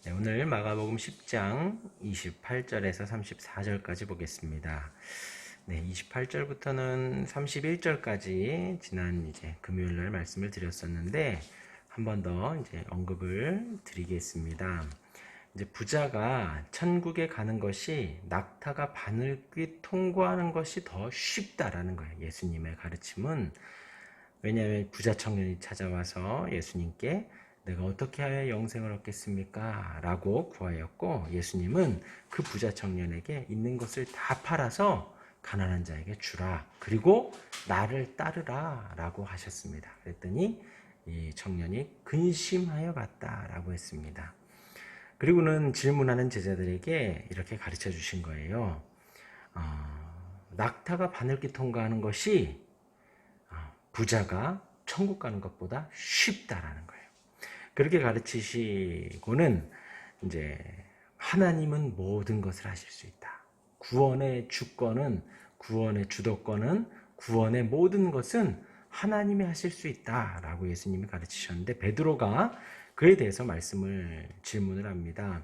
네, 오늘 마가복음 10장 28절에서 34절까지 보겠습니다. 네, 28절부터는 31절까지 지난 이제 금요일 날 말씀을 드렸었는데 한 번 더 이제 언급을 드리겠습니다. 이제 부자가 천국에 가는 것이 낙타가 바늘귀 통과하는 것이 더 쉽다라는 거예요. 예수님의 가르침은. 왜냐하면 부자 청년이 찾아와서 예수님께 내가 어떻게 하여 영생을 얻겠습니까? 라고 구하였고, 예수님은 그 부자 청년에게 있는 것을 다 팔아서 가난한 자에게 주라. 그리고 나를 따르라 라고 하셨습니다. 그랬더니 이 청년이 근심하여 갔다 라고 했습니다. 그리고는 질문하는 제자들에게 이렇게 가르쳐 주신 거예요. 낙타가 바늘길 통과하는 것이 부자가 천국 가는 것보다 쉽다라는 거예요. 그렇게 가르치시고는 이제 하나님은 모든 것을 하실 수 있다. 구원의 주권은, 구원의 주도권은, 구원의 모든 것은 하나님이 하실 수 있다라고 예수님이 가르치셨는데, 베드로가 그에 대해서 질문을 합니다.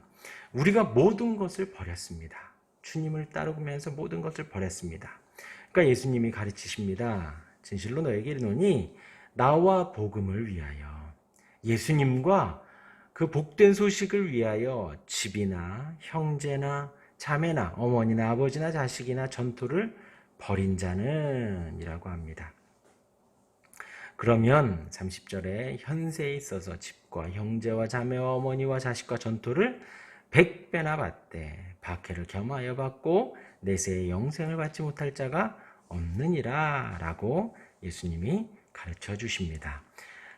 우리가 모든 것을 버렸습니다. 주님을 따르면서 모든 것을 버렸습니다. 그러니까 예수님이 가르치십니다. 진실로 너에게 이르노니 나와 복음을 위하여, 예수님과 그 복된 소식을 위하여 집이나 형제나 자매나 어머니나 아버지나 자식이나 전토를 벌인 자는 이라고 합니다. 그러면 30절에 현세에 있어서 집과 형제와 자매와 어머니와 자식과 전토를 100배나 받되 박해를 겸하여 받고 내세의 영생을 받지 못할 자가 없느니라 라고 예수님이 가르쳐 주십니다.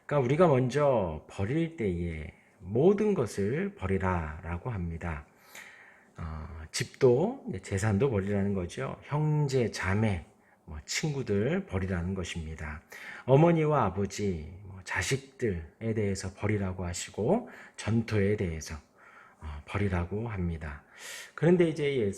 그러니까 우리가 먼저 버릴 때에 모든 것을 버리라 라고 합니다. 집도, 재산도 버리라는 거죠. 형제, 자매, 친구들 버리라는 것입니다. 어머니와 아버지, 자식들에 대해서 버리라고 하시고 전토에 대해서 버리라고 합니다. 그런데 이제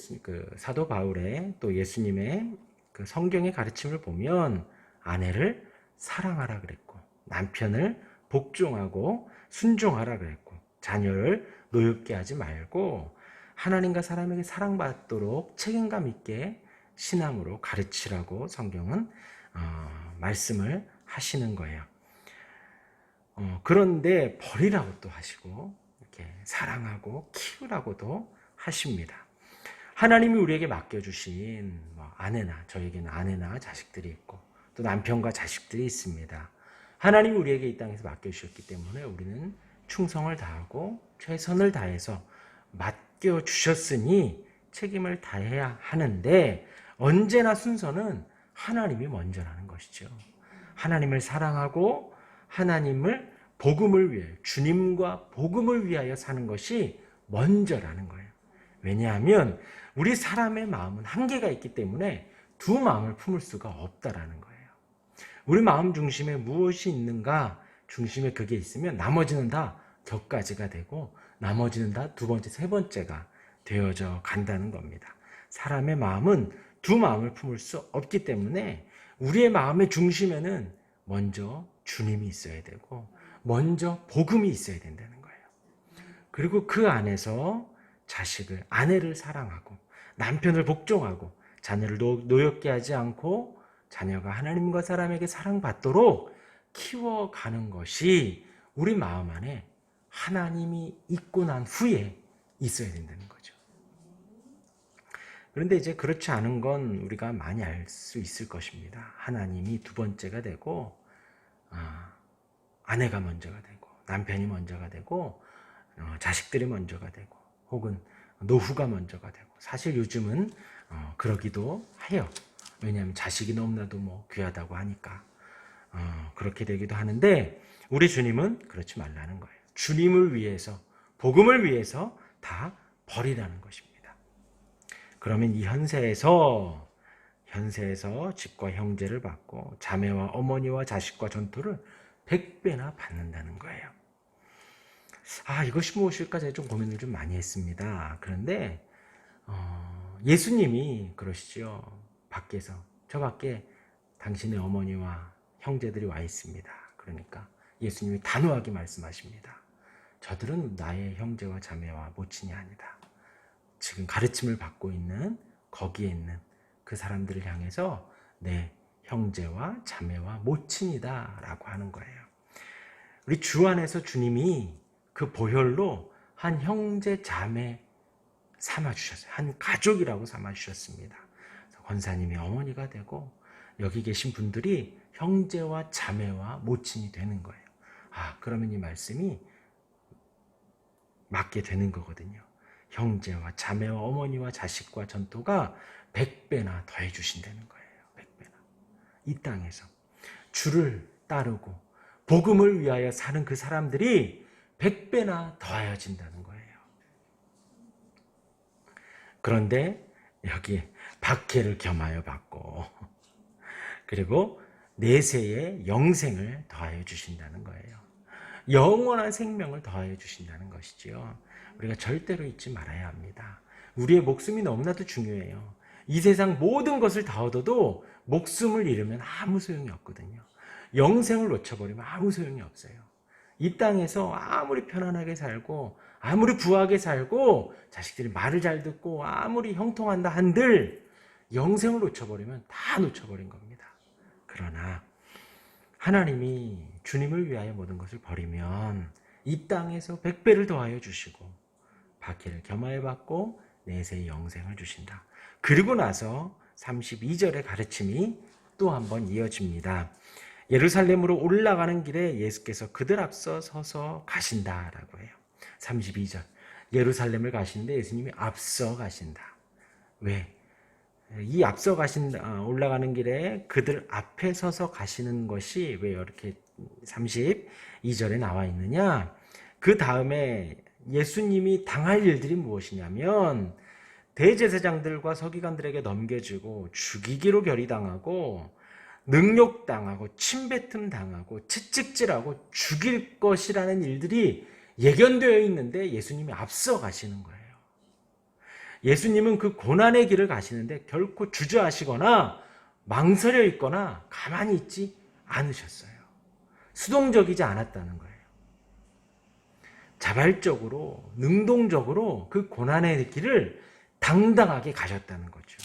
사도 바울의 또 예수님의 그 성경의 가르침을 보면 아내를 사랑하라 그랬고, 남편을 복종하고 순종하라 그랬고, 자녀를 노엽게 하지 말고 하나님과 사람에게 사랑받도록 책임감 있게 신앙으로 가르치라고 성경은 말씀을 하시는 거예요. 그런데 버리라고 또 하시고 이렇게 사랑하고 키우라고도 하십니다. 하나님이 우리에게 맡겨주신 아내나, 저에게는 아내나 자식들이 있고 또 남편과 자식들이 있습니다. 하나님이 우리에게 이 땅에서 맡겨주셨기 때문에 우리는 충성을 다하고 최선을 다해서 맡겨주셨으니 책임을 다해야 하는데, 언제나 순서는 하나님이 먼저라는 것이죠. 하나님을 사랑하고 하나님을 복음을 위해, 주님과 복음을 위하여 사는 것이 먼저라는 거예요. 왜냐하면 우리 사람의 마음은 한계가 있기 때문에 두 마음을 품을 수가 없다라는 거예요. 우리 마음 중심에 무엇이 있는가 중심에 그게 있으면 나머지는 다 격가지가 되고 나머지는 다 두 번째, 세 번째가 되어져 간다는 겁니다. 사람의 마음은 두 마음을 품을 수 없기 때문에 우리의 마음의 중심에는 먼저 주님이 있어야 되고 먼저 복음이 있어야 된다는 거예요. 그리고 그 안에서 자식을, 아내를 사랑하고 남편을 복종하고 자녀를 노엽게 하지 않고 자녀가 하나님과 사람에게 사랑받도록 키워가는 것이 우리 마음 안에 하나님이 있고 난 후에 있어야 된다는 거죠. 그런데 이제 그렇지 않은 건 우리가 많이 알 수 있을 것입니다. 하나님이 두 번째가 되고 아내가 먼저가 되고 남편이 먼저가 되고 자식들이 먼저가 되고 혹은 노후가 먼저가 되고, 사실 요즘은 그러기도 해요. 왜냐하면 자식이 너무나도 귀하다고 하니까 그렇게 되기도 하는데, 우리 주님은 그렇지 말라는 거예요. 주님을 위해서, 복음을 위해서 다 버리라는 것입니다. 그러면 이 현세에서 집과 형제를 받고 자매와 어머니와 자식과 전토를 100배나 받는다는 거예요. 이것이 무엇일까 제가 좀 고민을 좀 많이 했습니다. 그런데 예수님이 그러시죠. 밖에서, 저 밖에 당신의 어머니와 형제들이 와 있습니다. 그러니까 예수님이 단호하게 말씀하십니다. 저들은 나의 형제와 자매와 모친이 아니다. 지금 가르침을 받고 있는 거기에 있는 그 사람들을 향해서 내 형제와 자매와 모친이다 라고 하는 거예요. 우리 주 안에서 주님이 그 보혈로 한 형제 자매 삼아주셨어요. 한 가족이라고 삼아주셨습니다. 권사님이 어머니가 되고 여기 계신 분들이 형제와 자매와 모친이 되는 거예요. 그러면 이 말씀이 맞게 되는 거거든요. 형제와 자매와 어머니와 자식과 전토가 100배나 더해 주신다는 거예요. 100배나. 이 땅에서 주를 따르고 복음을 위하여 사는 그 사람들이 100배나 더하여진다는 거예요. 그런데 여기 박해를 겸하여 받고 그리고 내세의 영생을 더하여 주신다는 거예요. 영원한 생명을 더하여 주신다는 것이지요. 우리가 절대로 잊지 말아야 합니다. 우리의 목숨이 너무나도 중요해요. 이 세상 모든 것을 다 얻어도 목숨을 잃으면 아무 소용이 없거든요. 영생을 놓쳐버리면 아무 소용이 없어요. 이 땅에서 아무리 편안하게 살고 아무리 부하게 살고 자식들이 말을 잘 듣고 아무리 형통한다 한들 영생을 놓쳐버리면 다 놓쳐버린 겁니다. 그러나 하나님이 주님을 위하여 모든 것을 버리면 이 땅에서 100배를 더하여 주시고 박해를 겸하여 받고 내세의 영생을 주신다. 그리고 나서 32절의 가르침이 또 한 번 이어집니다. 예루살렘으로 올라가는 길에 예수께서 그들 앞서 서서 가신다라고 해요. 32절 예루살렘을 가시는데 예수님이 앞서 가신다. 왜? 이 앞서 올라가는 길에 그들 앞에 서서 가시는 것이 왜 이렇게 32절에 나와 있느냐? 그 다음에 예수님이 당할 일들이 무엇이냐면 대제사장들과 서기관들에게 넘겨지고 죽이기로 결의당하고 능욕당하고 침뱉음 당하고 채찍질하고 죽일 것이라는 일들이 예견되어 있는데 예수님이 앞서 가시는 거예요. 예수님은 그 고난의 길을 가시는데 결코 주저하시거나 망설여 있거나 가만히 있지 않으셨어요. 수동적이지 않았다는 거예요. 자발적으로 능동적으로 그 고난의 길을 당당하게 가셨다는 거죠.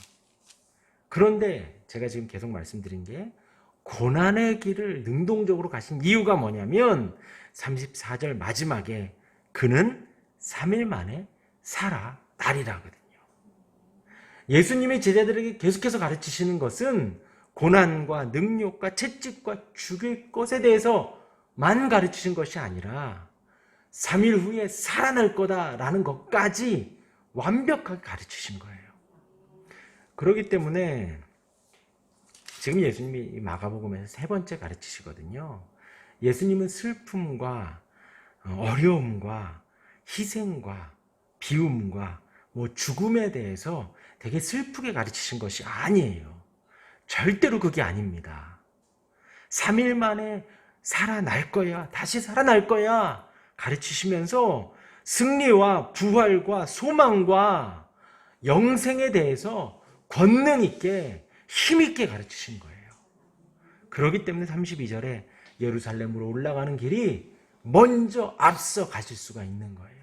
그런데 제가 지금 계속 말씀드린 게 고난의 길을 능동적으로 가신 이유가 뭐냐면 34절 마지막에 그는 3일 만에 살아나리라거든요. 예수님의 제자들에게 계속해서 가르치시는 것은 고난과 능욕과 채찍과 죽일 것에 대해서만 가르치신 것이 아니라 3일 후에 살아날 거다라는 것까지 완벽하게 가르치신 거예요. 그렇기 때문에 지금 예수님이 마가복음에서 3번째 가르치시거든요. 예수님은 슬픔과 어려움과 희생과 비움과 죽음에 대해서 되게 슬프게 가르치신 것이 아니에요. 절대로 그게 아닙니다. 3일 만에 살아날 거야, 다시 살아날 거야 가르치시면서 승리와 부활과 소망과 영생에 대해서 권능 있게 힘 있게 가르치신 거예요. 그렇기 때문에 32절에 예루살렘으로 올라가는 길이 먼저 앞서 가실 수가 있는 거예요.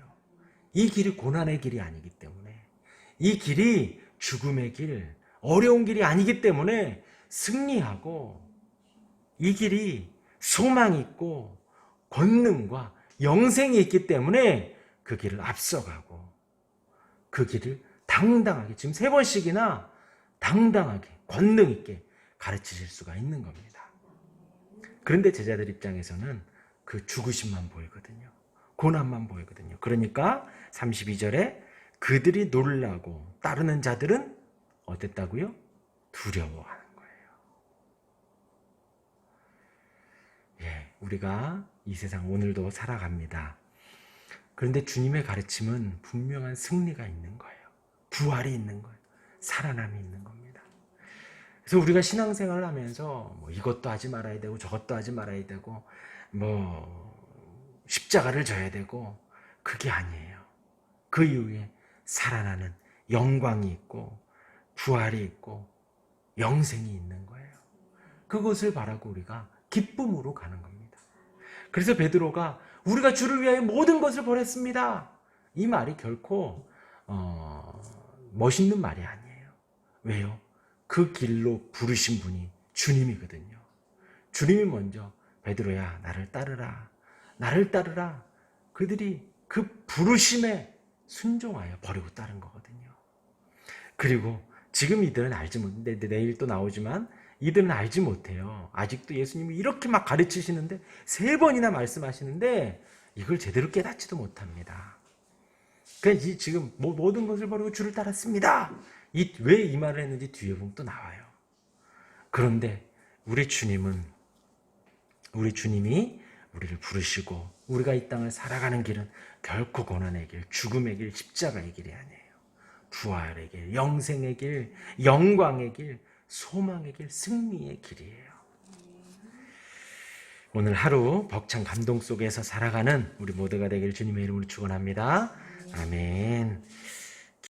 이 길이 고난의 길이 아니기 때문에, 이 길이 죽음의 길, 어려운 길이 아니기 때문에 승리하고, 이 길이 소망이 있고 권능과 영생이 있기 때문에 그 길을 앞서가고 그 길을 당당하게 지금 3번씩이나 당당하게 권능 있게 가르치실 수가 있는 겁니다. 그런데 제자들 입장에서는 그 죽으심만 보이거든요. 고난만 보이거든요. 그러니까 32절에 그들이 놀라고 따르는 자들은 어땠다고요? 두려워하는 거예요. 우리가 이 세상 오늘도 살아갑니다. 그런데 주님의 가르침은 분명한 승리가 있는 거예요. 부활이 있는 거예요. 살아남이 있는 겁니다. 그래서 우리가 신앙생활을 하면서 이것도 하지 말아야 되고 저것도 하지 말아야 되고 십자가를 져야 되고 그게 아니에요. 그 이후에 살아나는 영광이 있고 부활이 있고 영생이 있는 거예요. 그것을 바라고 우리가 기쁨으로 가는 겁니다. 그래서 베드로가 우리가 주를 위하여 모든 것을 버렸습니다. 이 말이 결코 멋있는 말이 아니에요. 왜요? 그 길로 부르신 분이 주님이거든요. 주님이 먼저 베드로야 나를 따르라. 나를 따르라. 그들이 그 부르심에 순종하여 버리고 따른 거거든요. 그리고 지금 이들은 알지 못해. 내일 또 나오지만 이들은 알지 못해요. 아직도 예수님이 이렇게 막 가르치시는데 3번이나 말씀하시는데 이걸 제대로 깨닫지도 못합니다. 그러니까 지금 모든 것을 버리고 주를 따랐습니다. 왜 이 말을 했는지 뒤에 보면 또 나와요. 그런데 우리 주님이 우리를 부르시고 우리가 이 땅을 살아가는 길은 결코 고난의 길, 죽음의 길, 십자가의 길이 아니에요. 부활의 길, 영생의 길, 영광의 길, 소망의 길, 승리의 길이에요. 오늘 하루 벅찬 감동 속에서 살아가는 우리 모두가 되기를 주님의 이름으로 축원합니다. 아멘.